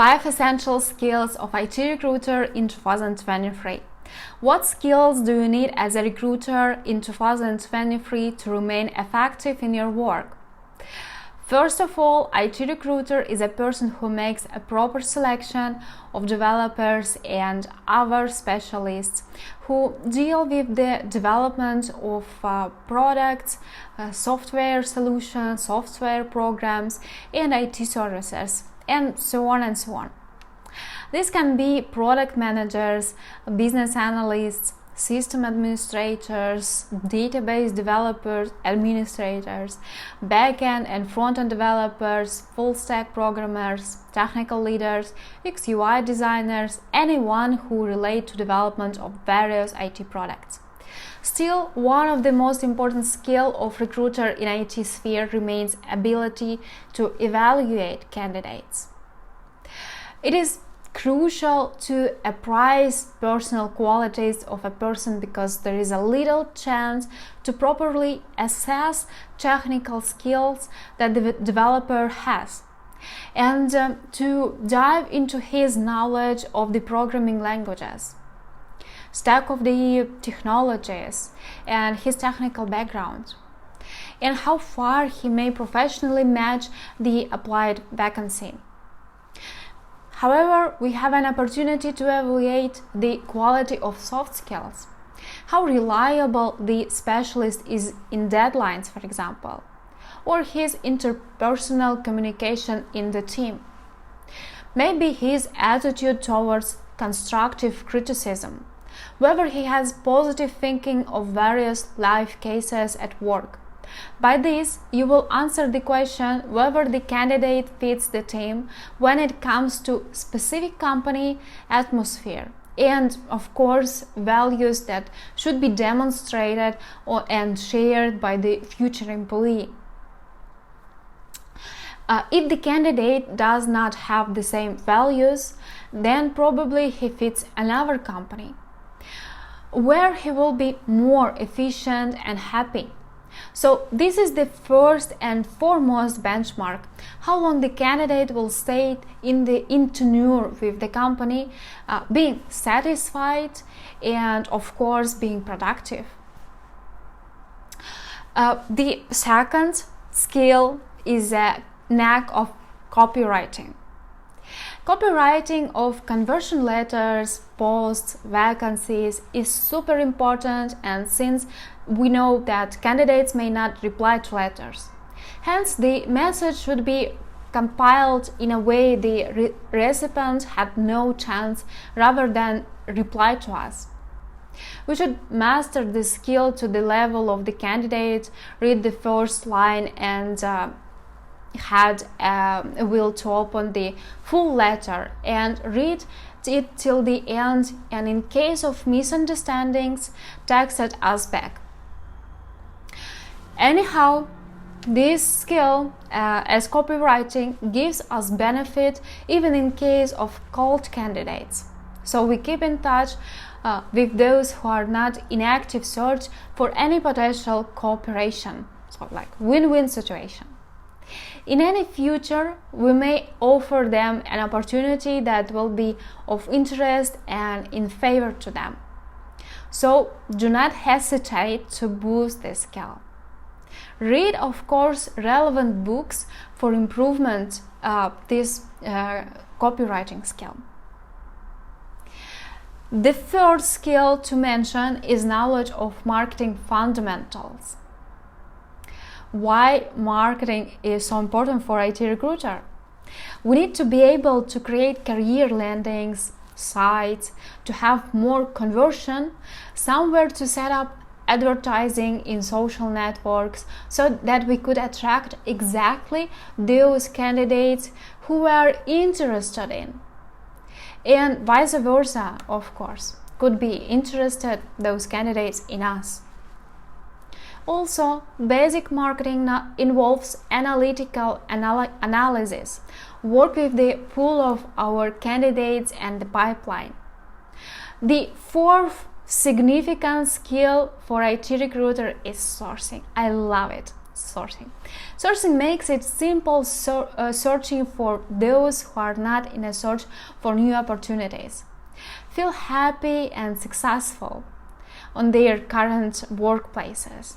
5 essential skills of IT recruiter in 2023. What skills do you need as a recruiter in 2023 to remain effective in your work? First of all, IT recruiter is a person who makes a proper selection of developers and other specialists who deal with the development of products, software solutions, software programs, and IT services, and so on and so on. This can be product managers, business analysts, system administrators, database developers, administrators, backend and front-end developers, full-stack programmers, technical leaders, UX/UI designers, anyone who relate to development of various IT products. Still, one of the most important skills of recruiter in IT sphere remains ability to evaluate candidates. It is crucial to appraise personal qualities of a person because there is a little chance to properly assess technical skills that the developer has and to dive into his knowledge of the programming languages, stack of the technologies, and his technical background, and how far he may professionally match the applied vacancy. However, we have an opportunity to evaluate the quality of soft skills, how reliable the specialist is in deadlines, for example, or his interpersonal communication in the team. Maybe his attitude towards constructive criticism, whether he has positive thinking of various life cases at work. By this, you will answer the question whether the candidate fits the team when it comes to specific company atmosphere and, of course, values that should be demonstrated and shared by the future employee. If the candidate does not have the same values, then probably he fits another company where he will be more efficient and happy. So this is the first and foremost benchmark, how long the candidate will stay in tenure with the company, being satisfied and of course being productive. The second skill is a knack of copywriting. Copywriting of conversion letters, posts, vacancies is super important, and since we know that candidates may not reply to letters, hence the message should be compiled in a way the recipient had no chance rather than reply to us. We should master the skill to the level of the candidate, read the first line and had a will to open the full letter and read it till the end, and in case of misunderstandings, text us back. Anyhow, this skill as copywriting gives us benefit even in case of cold candidates. So we keep in touch with those who are not in active search for any potential cooperation. So like win-win situation. In any future, we may offer them an opportunity that will be of interest and in favor to them. So do not hesitate to boost this skill. Read, of course, relevant books for improvement of this copywriting skill. The third skill to mention is knowledge of marketing fundamentals. Why marketing is so important for IT recruiter? We need to be able to create career landings, sites, to have more conversion, somewhere to set up advertising in social networks so that we could attract exactly those candidates who are interested in. And vice versa, of course, could be interested those candidates in us. Also, basic marketing involves analytical analysis, work with the pool of our candidates and the pipeline. The fourth significant skill for IT recruiter is sourcing. I love it. sourcing. Sourcing makes it simple searching for those who are not in a search for new opportunities. Feel happy and successful on their current workplaces.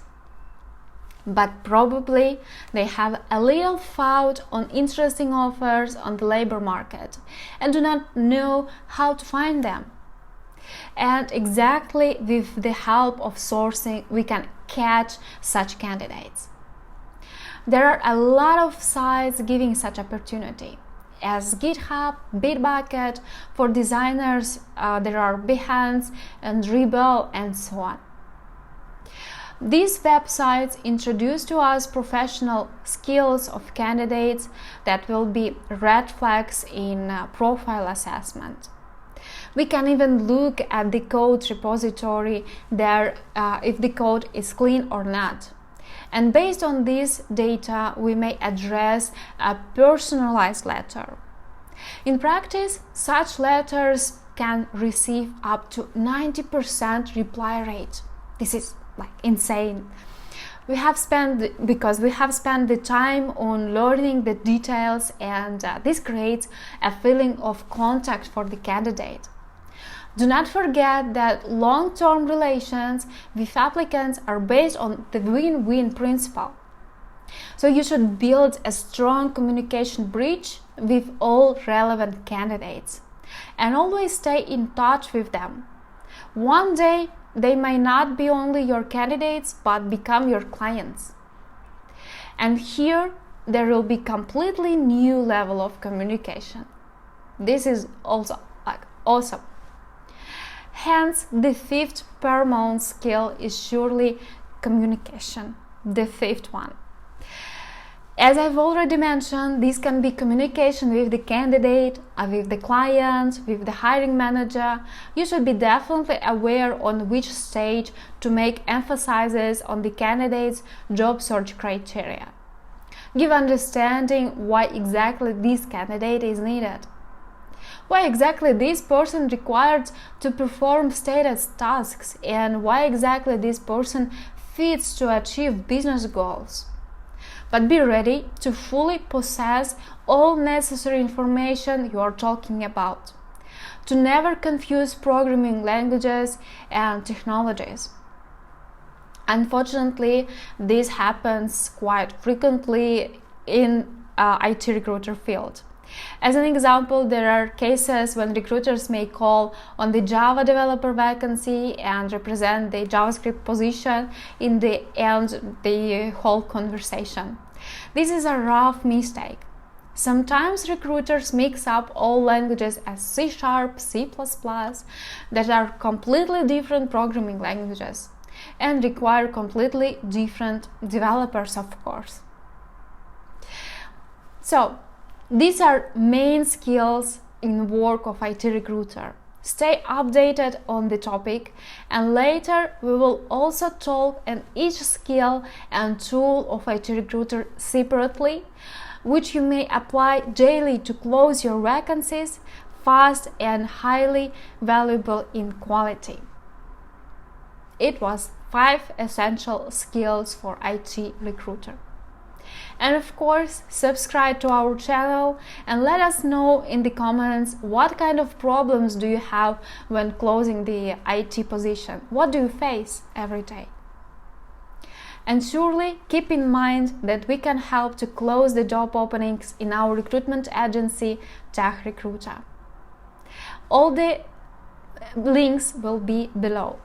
But probably they have a little thought on interesting offers on the labor market and do not know how to find them. And exactly with the help of sourcing, we can catch such candidates. There are a lot of sites giving such opportunity. As GitHub, Bitbucket, for designers, there are Behance and Rebel and so on. These websites introduce to us professional skills of candidates that will be red flags in profile assessment. We can even look at the code repository there if the code is clean or not. And based on this data, we may address a personalized letter. In practice, such letters can receive up to 90% reply rate. This is insane. Because we have spent the time on learning the details, and this creates a feeling of contact for the candidate. Do not forget that long-term relations with applicants are based on the win-win principle. So you should build a strong communication bridge with all relevant candidates and always stay in touch with them. One day, they may not be only your candidates, but become your clients. And here, there will be completely new level of communication. This is also awesome. Hence, the fifth paramount skill is surely communication, the fifth one. As I've already mentioned, this can be communication with the candidate, with the client, with the hiring manager. You should be definitely aware on which stage to make emphasis on the candidate's job search criteria. Give understanding why exactly this candidate is needed. Why exactly this person required to perform status tasks, and why exactly this person fits to achieve business goals. But be ready to fully possess all necessary information you are talking about. To never confuse programming languages and technologies. Unfortunately, this happens quite frequently in IT recruiter field. As an example, there are cases when recruiters may call on the Java developer vacancy and represent the JavaScript position in the end the whole conversation. This is a rough mistake. Sometimes recruiters mix up all languages as C#, C++, that are completely different programming languages and require completely different developers, of course. So, these are main skills in work of IT recruiter. Stay updated on the topic, and later we will also talk on each skill and tool of IT recruiter separately, which you may apply daily to close your vacancies fast and highly valuable in quality. It was 5 essential skills for IT recruiter. And of course, subscribe to our channel and let us know in the comments what kind of problems do you have when closing the IT position. What do you face every day? And surely keep in mind that we can help to close the job openings in our recruitment agency, Tech Recruiter. All the links will be below.